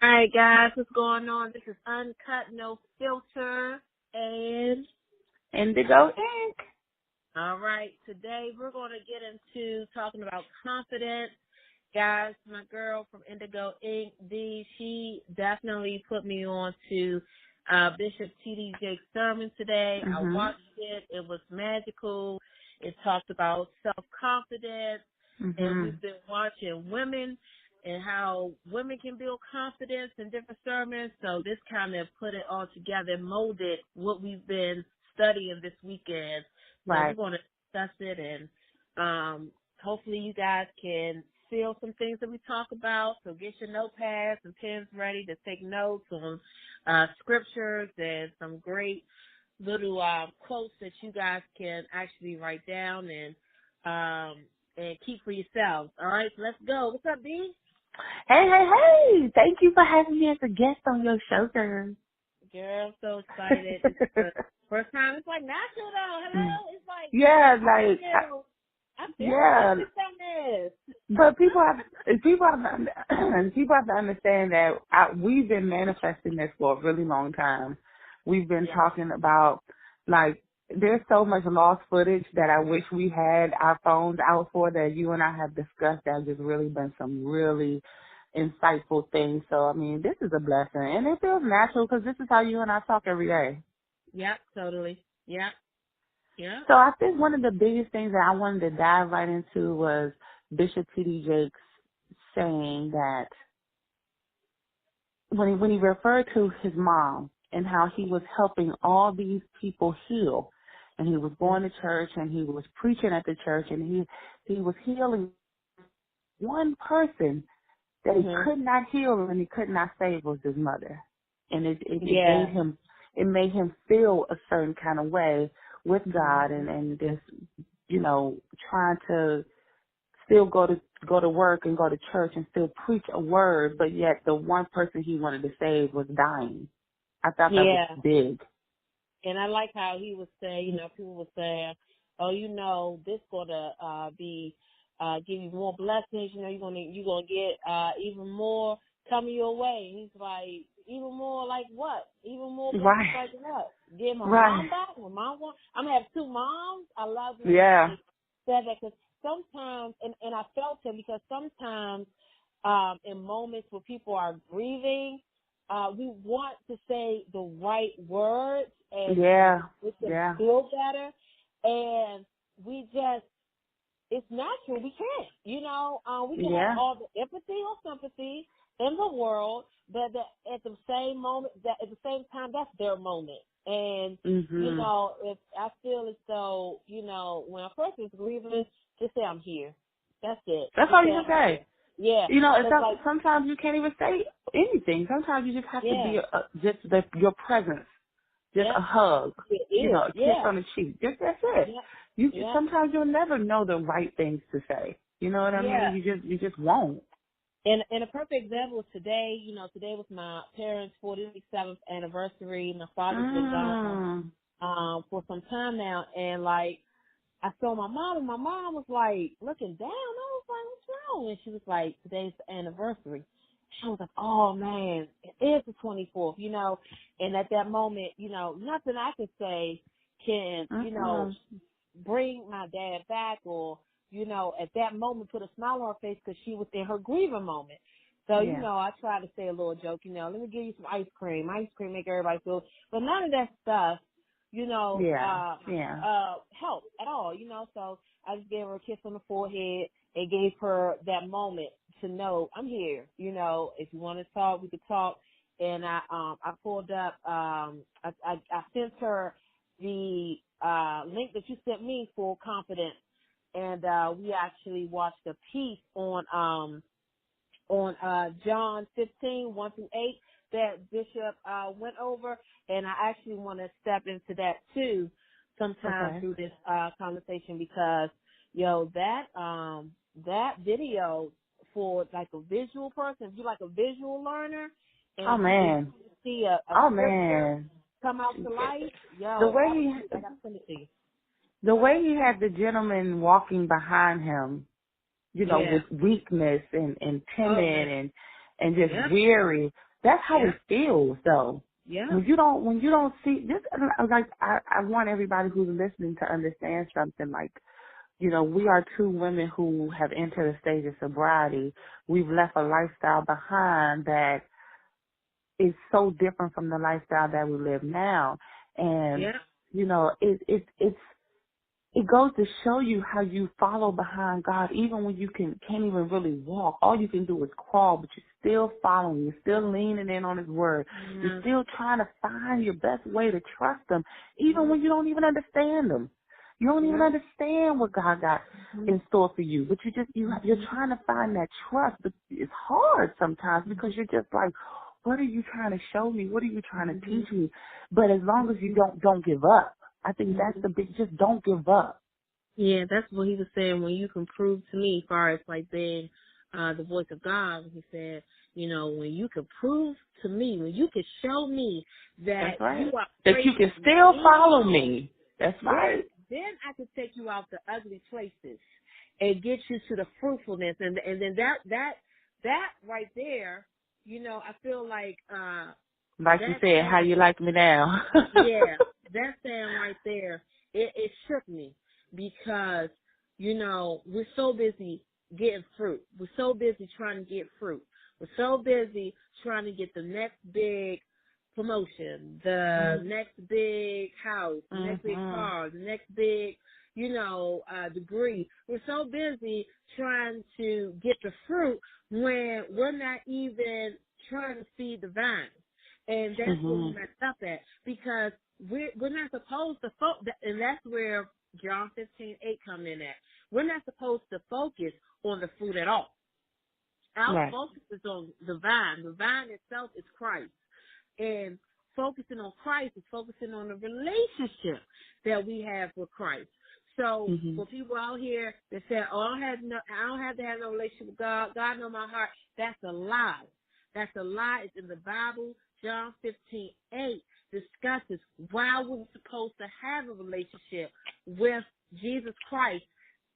All right, guys, what's going on? This is Uncut, No Filter, and Indigo Ink. all right, today we're going to get into talking about confidence. Guys, my girl from Indigo Ink, she definitely put me on to Bishop T.D. Jake's sermon today. I Mhm. watched it. It was magical. It talked about self-confidence, and Mhm. we've been watching women and how women can build confidence in different sermons. So this kind of put it all together and molded what we've been studying this weekend. So we're Right. going to discuss it, and hopefully you guys can feel some things that we talk about. So get your notepads and pens ready to take notes on scriptures and some great little quotes that you guys can actually write down and keep for yourselves. All right, so let's go. What's up, B? Hey. Thank you for having me as a guest on your show, girl. Girl, I'm so excited. It's the first time. It's like natural, though. Hello? It's like, yeah, I feel yeah. like this. But people have to understand that we've been manifesting this for a really long time. We've been Yeah. talking about, like, there's so much lost footage that I wish we had our phones out for that you and I have discussed. That just really been some really insightful things. So, I mean, this is a blessing. And it feels natural because this is how you and I talk every day. Yep, totally. Yep. Yep. So I think one of the biggest things that I wanted to dive right into was Bishop T.D. Jakes saying that when he referred to his mom and how he was helping all these people heal, and he was going to church and he was preaching at the church and he was healing one person that he Mhm. could not heal and he could not save was his mother, and Yeah. it made him feel a certain kind of way with God Mhm. and just trying to still go to work and go to church and still preach a word, but yet the one person he wanted to save was dying. I thought that was Yeah. big. And I like how he would say, people would say, oh, this gonna be give you more blessings, you're gonna get even more coming your way. And he's like, even more like what? Even more blessings Right. like what? Get my Right. mom back. My mom I'm gonna have two moms. I love when Yeah. he said that, because sometimes, and I felt him, because sometimes in moments where people are grieving, we want to say the right words and Yeah. make them Yeah. feel better, and it's natural. We can't, we can have Yeah. all the empathy or sympathy in the world, but at the same moment, that at the same time, that's their moment. And, Mhm. if I feel as though, when a person is grieving, just say I'm here. That's it. That's Just all say you can I'm here. say. Yeah. It's Cause like, sometimes you can't even say anything. Sometimes you just have to yeah. be your presence. Just Yep. a hug, It is. a kiss Yeah. on the cheek. Just that's it. Yep. You Yep. sometimes you'll never know the right things to say. You know what I Yeah. mean? You just won't. And a perfect example is today. Today was my parents' 47th anniversary. My father's been gone Mm. for some time now, and like I saw my mom, and my mom was like looking down. I was like, "What's wrong?" And she was like, "Today's the anniversary." She was like, "Oh man, it is the 24th," And at that moment, nothing I could say can, Mm-mm. bring my dad back, or, at that moment put a smile on her face, because she was in her grieving moment. So, Yeah. I try to say a little joke, let me give you some ice cream. Ice cream make everybody feel, but none of that stuff, Yeah. Yeah. helped at all, So I just gave her a kiss on the forehead and gave her that moment to know I'm here. If you want to talk, we could talk. And I pulled up, I sent her the link that you sent me for confidence, and we actually watched a piece on John 15:1 through 8 that Bishop went over, and I actually want to step into that too sometime Okay. through this conversation, because that video, for like a visual person, if you like a visual learner, Oh and you man. see a Oh scripture man. come out to life, The way I gotta send it to you. he had the gentleman walking behind him, Yeah. with weakness and Oh timid man. and just Yep. weary. That's how Yeah. it feels, though. Yeah. When you don't see this, like I want everybody who's listening to understand something. Like, you know, we are two women who have entered a stage of sobriety. We've left a lifestyle behind that is so different from the lifestyle that we live now. And, Yeah. you know, it goes to show you how you follow behind God, even when you can't even really walk. All you can do is crawl, but you're still following. You're still leaning in on His word. You're Yeah. still trying to find your best way to trust Him, even when you don't even understand Him. You don't even Yeah. understand what God got in store for you, but you're trying to find that trust. But it's hard sometimes because you're just like, what are you trying to show me? What are you trying to teach me? But as long as you don't give up. I think that's the big, just don't give up. Yeah, that's what he was saying. When you can prove to me, as far as like being the voice of God, he said, you know, when you can prove to me, when you can show me that That's you right. are That you can praising me, still follow me. That's then right. I can take you out the ugly places and get you to the fruitfulness, and then that right there, you know, I feel like Like you that's said, how you like me now. yeah, that saying right there, it shook me because, you know, we're so busy getting fruit. We're so busy trying to get fruit. We're so busy trying to get the next big promotion, the next big house, the next big Mhm. car, the next big, you know, degree. We're so busy trying to get the fruit when we're not even trying to feed the vine. And that's where we Mhm. messed up at, because we're not supposed to and that's where John 15:8 come in at. We're not supposed to focus on the fruit at all. Our Right. focus is on the vine. The vine itself is Christ. And focusing on Christ is focusing on the relationship that we have with Christ. So Mhm. for people out here that say, "Oh, I don't have to have no relationship with God. God knows my heart," that's a lie. That's a lie. It's in the Bible. John 15:8 discusses why we're supposed to have a relationship with Jesus Christ,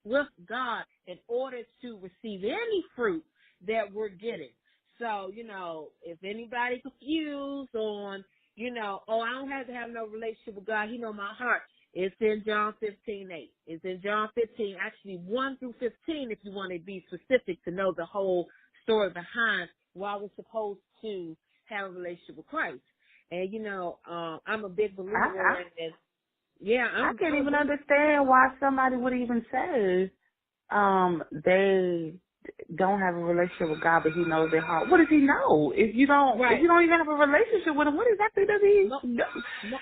with God, in order to receive any fruit that we're getting. So, you know, if anybody confused on, you know, oh, I don't have to have no relationship with God, He know my heart. It's in John 15:8. It's in John 15, actually 1 through 15, if you want to be specific to know the whole story behind why we're supposed to have a relationship with Christ. And, you know, I'm a big believer I in, yeah, I can't I'm a even big, understand why somebody would even say they don't have a relationship with God, but He knows their heart. What does He know? If you don't right. even have a relationship with Him, what exactly does He Mo- know? mo-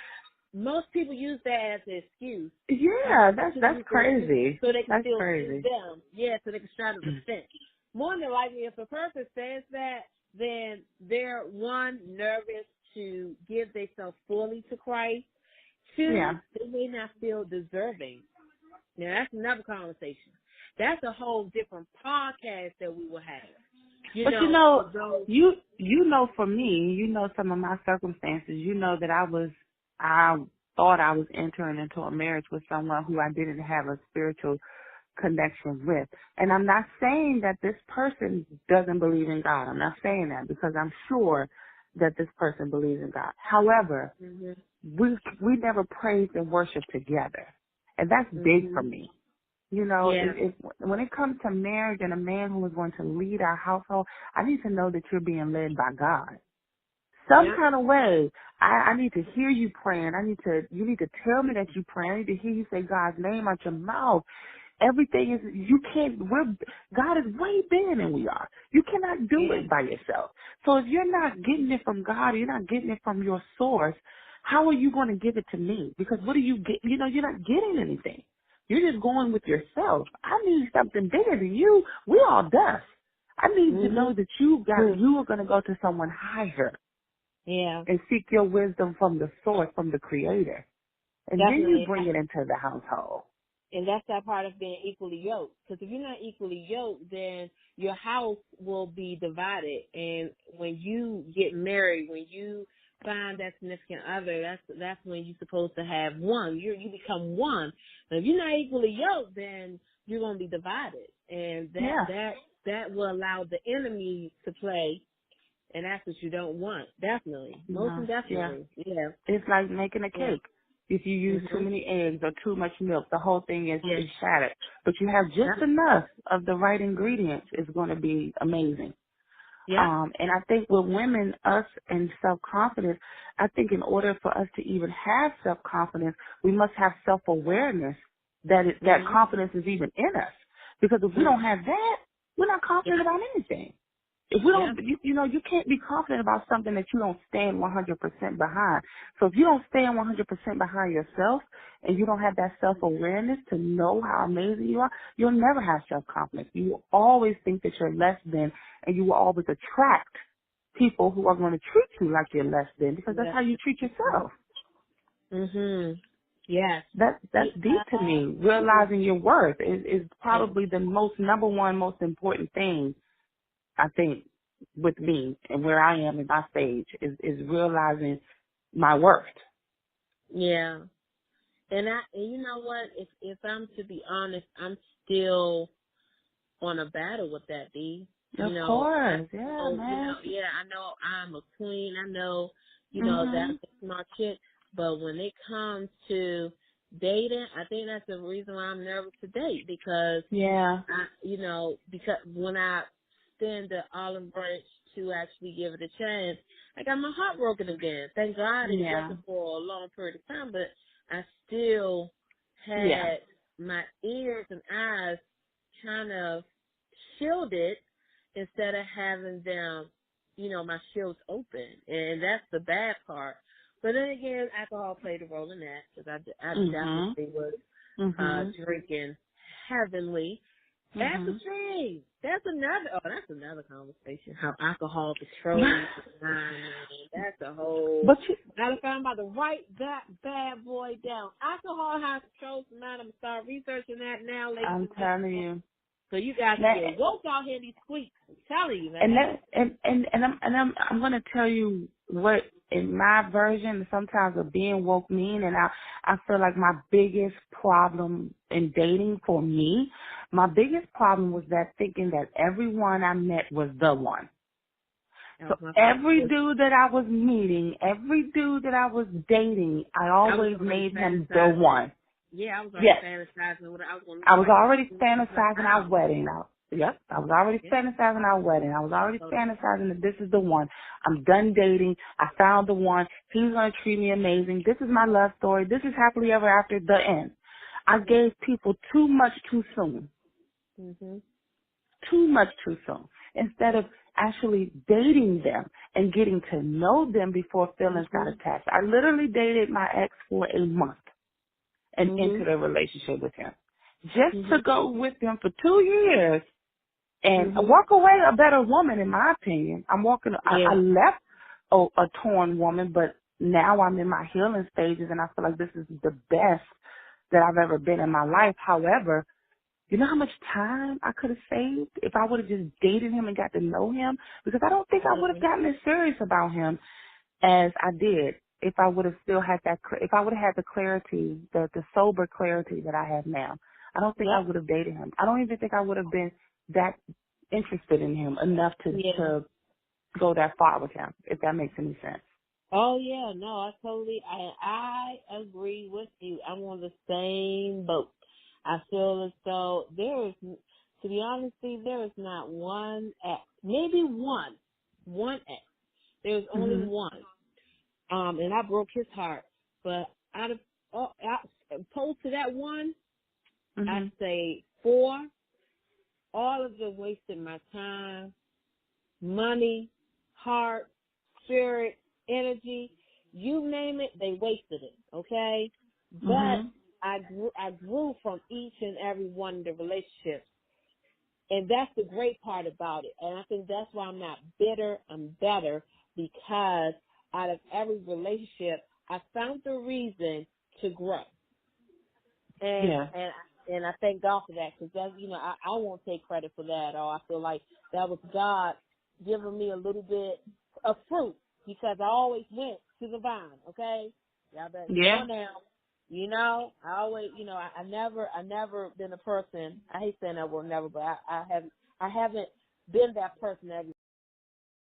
Most people use that as an excuse. Yeah, Most people that's use that excuse crazy. so they can That's still sue crazy. them. Yeah, so they can straddle the fence. More than likely, if a person says that, then they're, one, nervous to give themselves fully to Christ. Two, Yeah. they may not feel deserving. Now, that's another conversation. That's a whole different podcast that we will have. You But know, for those. you know for me, you know some of my circumstances, you know that I thought I was entering into a marriage with someone who I didn't have a spiritual connection with. And I'm not saying that this person doesn't believe in God. I'm not saying that because I'm sure that this person believes in God. However, Mhm. we never praised and worshiped together. And that's big for Mhm. me. You know, Yeah. when it comes to marriage and a man who is going to lead our household, I need to know that you're being led by God. Some Yeah. kind of way. I need to hear you praying. You need to tell me that you pray. I need to hear you say God's name out your mouth. Everything is, God is way bigger than we are. You cannot do Yeah. it by yourself. So if you're not getting it from God, you're not getting it from your source, how are you going to give it to me? Because what do you get? You know, you're not getting anything. You're just going with yourself. I need something bigger than you. We all dust. I need to know Mhm. that you are going to go to someone higher Yeah. and seek your wisdom from the source, from the creator. And then you Definitely. bring it into the household. And that's that part of being equally yoked. Because if you're not equally yoked, then your house will be divided. And when you get married, when you find that significant other, that's when you're supposed to have one. You become one. But if you're not equally yoked, then you're gonna be divided, and Yeah. that will allow the enemy to play. And that's what you don't want. Definitely. Most No, yeah. definitely. Yeah. It's like making a Yeah. cake. If you use too Mhm. many eggs or too much milk, the whole thing Yeah. is shattered. But you have just Yep. enough of the right ingredients, it's going to be amazing. Yep. And I think with women, us and self-confidence, I think in order for us to even have self-confidence, we must have self-awareness that Mhm. confidence is even in us. Because if we Mhm. don't have that, we're not confident Yep. about anything. If we don't, Yep. you can't be confident about something that you don't stand 100% behind. So if you don't stand 100% behind yourself and you don't have that self-awareness to know how amazing you are, you'll never have self-confidence. You will always think that you're less than, and you will always attract people who are going to treat you like you're less than, because that's Yep. how you treat yourself. Mhm. Yes. That's deep to me. Realizing your worth is Yeah. probably the number one most important thing, I think, with me and where I am in my stage is realizing my worth. Yeah. And you know what? If I'm to be honest, I'm still on a battle with that, D. Of You know, I course, yeah, know, man. yeah, I know I'm a queen. I know, that's Mhm. a smart chick. But when it comes to dating, I think that's the reason why I'm nervous to date, because Yeah. because when I stand the olive branch to actually give it a chance, I got my heart broken again. Thank God it Yeah. wasn't for a long period of time, but I still Yeah. had my ears and eyes kind of shielded instead of having them, my shields open. And that's the bad part. But then again, alcohol played a role in that, because I Mhm. definitely was Mhm. drinking heavenly. Mhm. Ecstasy. That's another conversation. How alcohol controls the mind, man. That's a whole. But you, Matter of fact, I'm about to write that bad boy down. Alcohol has controls the mind. I'm gonna start researching that now, ladies I'm and telling gentlemen. you So you guys can that. get woke out here in these squeaks. I'm telling you, And man. that and I'm gonna tell you what in my version sometimes of being woke mean, and I feel like my biggest problem in dating for me, my biggest problem was that thinking that everyone I met was the one. That So was my every first. dude that I was meeting, every dude that I was dating, I I was always already made him the fantasizing. one. Yeah, I was already Yes. fantasizing what I was going to I look was like. already The fantasizing our house. wedding. Yep, I was already Yeah. fantasizing our wedding. I was already So, fantasizing that this is the one. I'm done dating. I found the one. He's going to treat me amazing. This is my love story. This is happily ever after, the end. I yeah. gave people too much too soon. Mhm. Too much too soon. Instead of actually dating them and getting to know them before feelings got Mhm. attached. I literally dated my ex for a month and Mhm. entered a relationship with him. Just to Mhm. go with him for 2 years and Mhm. walk away a better woman, in my opinion. I Yeah. left a torn woman, but now I'm in my healing stages and I feel like this is the best that I've ever been in my life. However, you know how much time I could have saved if I would have just dated him and got to know him? Because I don't think I would have Mhm. gotten as serious about him as I did if I would have still had if I would have had the clarity, the sober clarity that I have now. I don't think I Yep. would have dated him. I don't even think I would have been that interested in him enough Yeah. to go that far with him, if that makes any sense. Oh yeah. No, I agree with you. I'm on the same boat. I feel as though to be honest, Steve, there is not one X, maybe one X. There's only Mhm. one. And I broke his heart. But out of opposed to that one, I'd Mhm. say four. All of them wasted my time, money, heart, spirit, energy. You name it, they wasted it. Okay, but Mhm. I grew from each and every one of the relationships, and that's the great part about it. And I think that's why I'm not bitter. I'm better, because out of every relationship, I found the reason to grow. And Yeah. and and I thank God for that, because that's, I won't take credit for that at all. I feel like that was God giving me a little bit of fruit, because I always went to the vine. Okay, y'all better come Yeah. on now. I always, I never been a person. I hate saying that word never, but I haven't been that person that